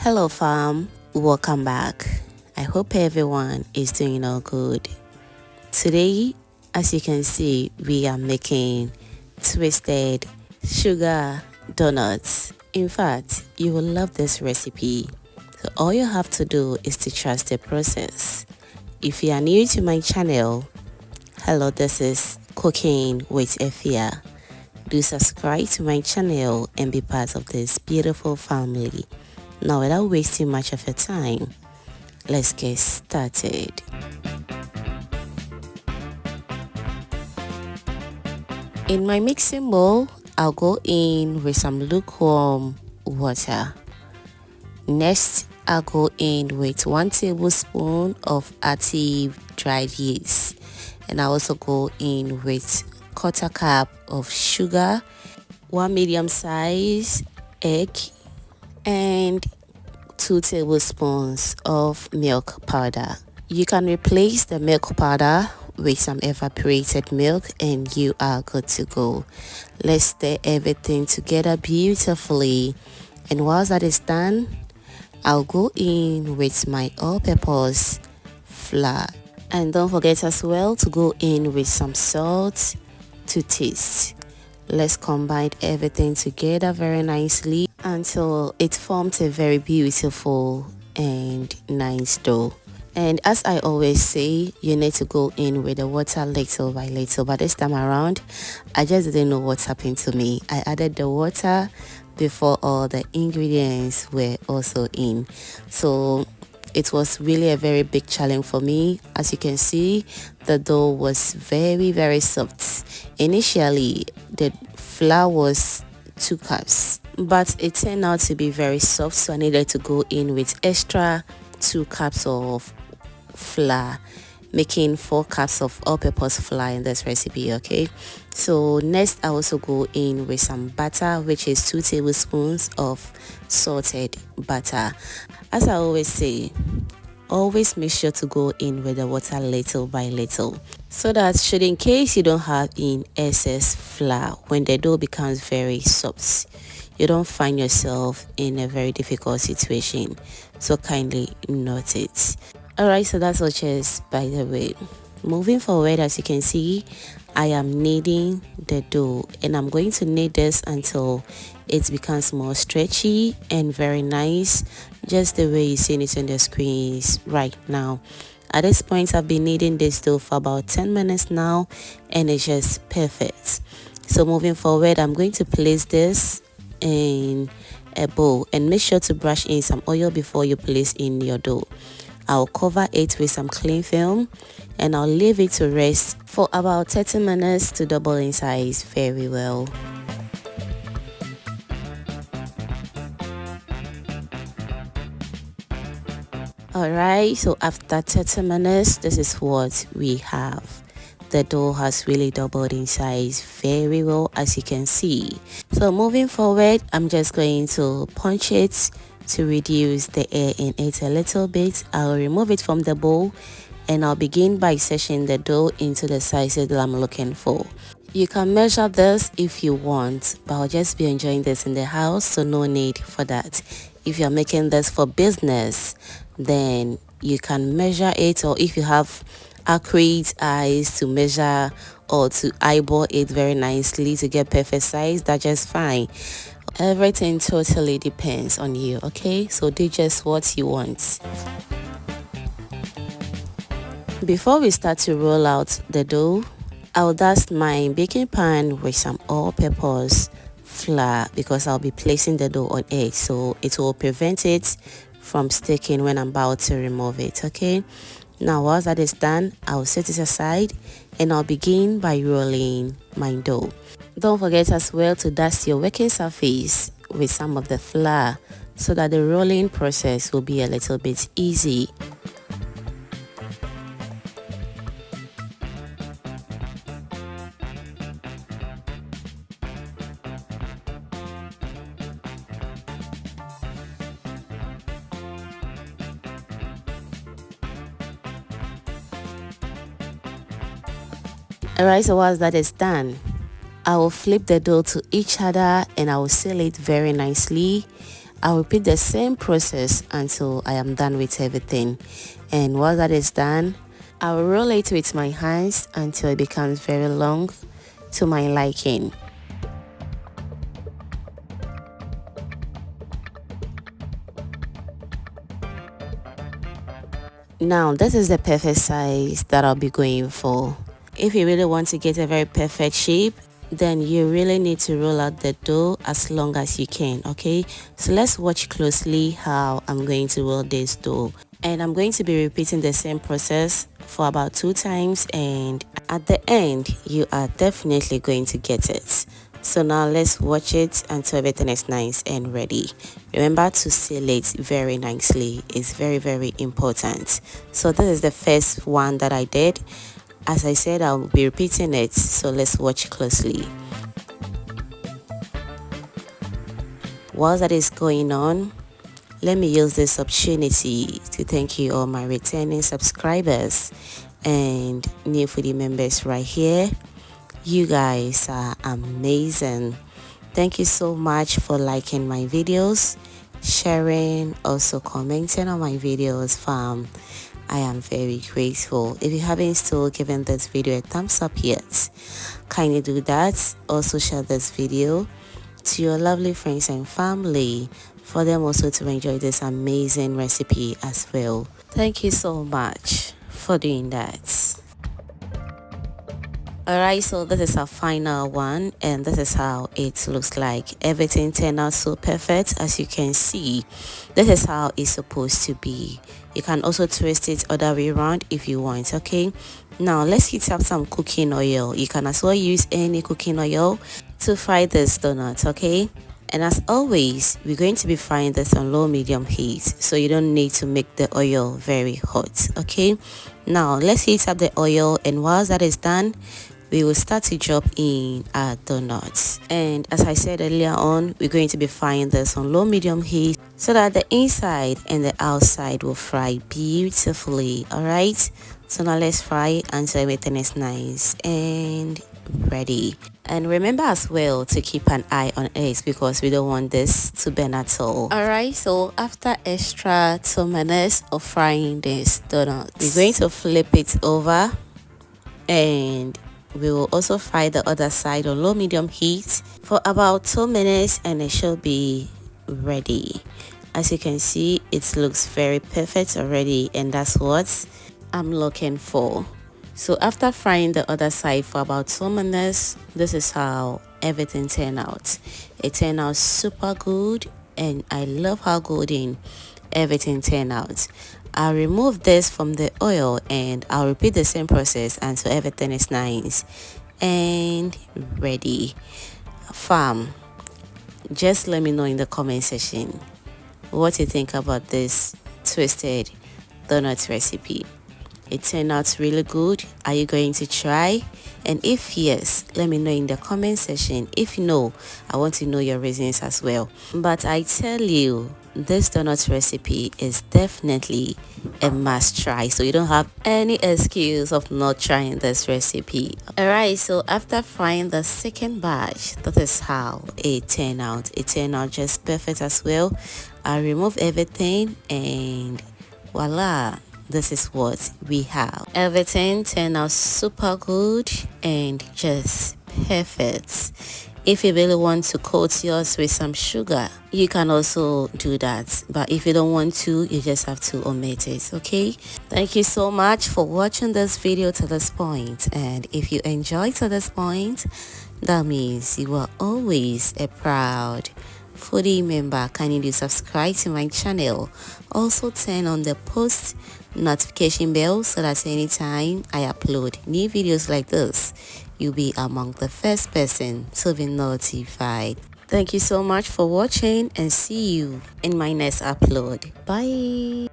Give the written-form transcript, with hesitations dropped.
Hello fam, welcome back. I hope everyone is doing all good. Today, as you can see, we are making twisted sugar donuts. In fact, you will love this recipe. So all you have to do is to trust the process. If you are new to my channel, hello, this is Cooking with Efia. Do subscribe to my channel and be part of this beautiful family. Now, without wasting much of your time, let's get started. In my mixing bowl, I'll go in with some lukewarm water. Next, I'll go in with 1 tablespoon of active dried yeast, and I'll also go in with 1/4 cup of sugar, 1 medium-sized egg, and 2 tablespoons of milk powder. You can replace the milk powder with some evaporated milk and you are good to go. Let's stir everything together beautifully, and whilst that is done, I'll go in with my all-purpose flour, and don't forget as well to go in with some salt to taste. Let's combine everything together very nicely until it forms a very beautiful and nice dough. And as I always say, you need to go in with the water little by little, but this time around I just didn't know what happened to me. I added the water before all the ingredients were also in, so it was really a very big challenge for me. As you can see, the dough was very soft. Initially, the flour was 2 cups, but it turned out to be very soft, so I needed to go in with extra 2 cups of flour, making 4 cups of all-purpose flour in this recipe. Okay, so next I also go in with some butter, which is 2 tablespoons of salted butter. As I always say, always make sure to go in with the water little by little, so that should in case you don't have in excess flour, when the dough becomes very soft, you don't find yourself in a very difficult situation. So kindly note it. Alright, so that's all, cheers by the way. Moving forward, as you can see, I am kneading the dough, and I'm going to knead this until it becomes more stretchy and very nice, just the way you're seeing it on the screens right now. At this point, I've been kneading this dough for about 10 minutes now, and it's just perfect. So moving forward, I'm going to place this in a bowl, and make sure to brush in some oil before you place in your dough. I'll cover it with some cling film, and I'll leave it to rest for about 30 minutes to double in size very well. Alright, so after 30 minutes, this is what we have. The dough has really doubled in size very well, as you can see. So moving forward, I'm just going to punch it to reduce the air in it a little bit. I'll remove it from the bowl, and I'll begin by setting the dough into the sizes that I'm looking for. You can measure this if you want, but I'll just be enjoying this in the house, so no need for that. If you're making this for business, then you can measure it, or if you have accurate eyes to measure or to eyeball it very nicely to get perfect size, that's just fine. Everything totally depends on you. Okay, so do just what you want. Before we start to roll out the dough, I'll dust my baking pan with some all-purpose flour, because I'll be placing the dough on it, so it will prevent it from sticking when I'm about to remove it. Okay, now once that is done, I'll set it aside, and I'll begin by rolling my dough. Don't forget as well to dust your working surface with some of the flour, so that the rolling process will be a little bit easy. Alright, so once that is done, I will flip the dough to each other and I will seal it very nicely. I'll repeat the same process until I am done with everything. And once that is done, I'll roll it with my hands until it becomes very long to my liking. Now this is the perfect size that I'll be going for. If you really want to get a very perfect shape, then you really need to roll out the dough as long as you can. Okay, so let's watch closely how I'm going to roll this dough, and I'm going to be repeating the same process for about 2 times, and at the end you are definitely going to get it. So now let's watch it until everything is nice and ready. Remember to seal it very nicely. It's very important. So this is the first one that I did. As I said, I'll be repeating it, so let's watch closely. While that is going on, let me use this opportunity to thank you all my returning subscribers and new foodie members right here. You guys are amazing. Thank you so much for liking my videos, sharing, also commenting on my videos, fam. I am very grateful. If you haven't still given this video a thumbs up yet, kindly do that. Also share this video to your lovely friends and family for them also to enjoy this amazing recipe as well. Thank you so much for doing that. Alright, so this is our final one, and this is how it looks like. Everything turned out so perfect. As you can see, this is how it's supposed to be. You can also twist it other way around if you want. Okay, now let's heat up some cooking oil. You can as well use any cooking oil to fry this donut. Okay, and as always, we're going to be frying this on low medium heat, so you don't need to make the oil very hot. Okay, now let's heat up the oil, and whilst that is done, we will start to drop in our donuts. And as I said earlier on, we're going to be frying this on low medium heat so that the inside and the outside will fry beautifully. Alright, so now let's fry until everything is nice and ready. And remember as well to keep an eye on it because we don't want this to burn at all. Alright, so after extra 2 minutes of frying this donut, we're going to flip it over, and we will also fry the other side on low medium heat for about 2 minutes, and it should be ready. As you can see, it looks very perfect already, and that's what I'm looking for. So after frying the other side for about 2 minutes, this is how everything turned out. It turned out super good, and I love how golden everything turned out. I'll remove this from the oil, and I'll repeat the same process until everything is nice and ready. Fam, just let me know in the comment section what you think about this twisted donut recipe. It turned out really good. Are you going to try? And if yes, let me know in the comment section. If no, I want to know your reasons as well. But I tell you, this donut recipe is definitely a must try, so you don't have any excuse of not trying this recipe. Alright, so after frying the second batch, that is how it turned out. It turned out just perfect as well. I remove everything, and voila, this is what we have. Everything turned out super good and just perfect. If you really want to coat yours with some sugar, you can also do that, but if you don't want to, you just have to omit it. Okay, thank you so much for watching this video to this point, and if you enjoyed to this point, that means you are always a proud foodie member. Can you subscribe to my channel? Also turn on the post notification bell so that anytime I upload new videos like this, you'll be among the first person to be notified. Thank you so much for watching, and see you in my next upload. Bye.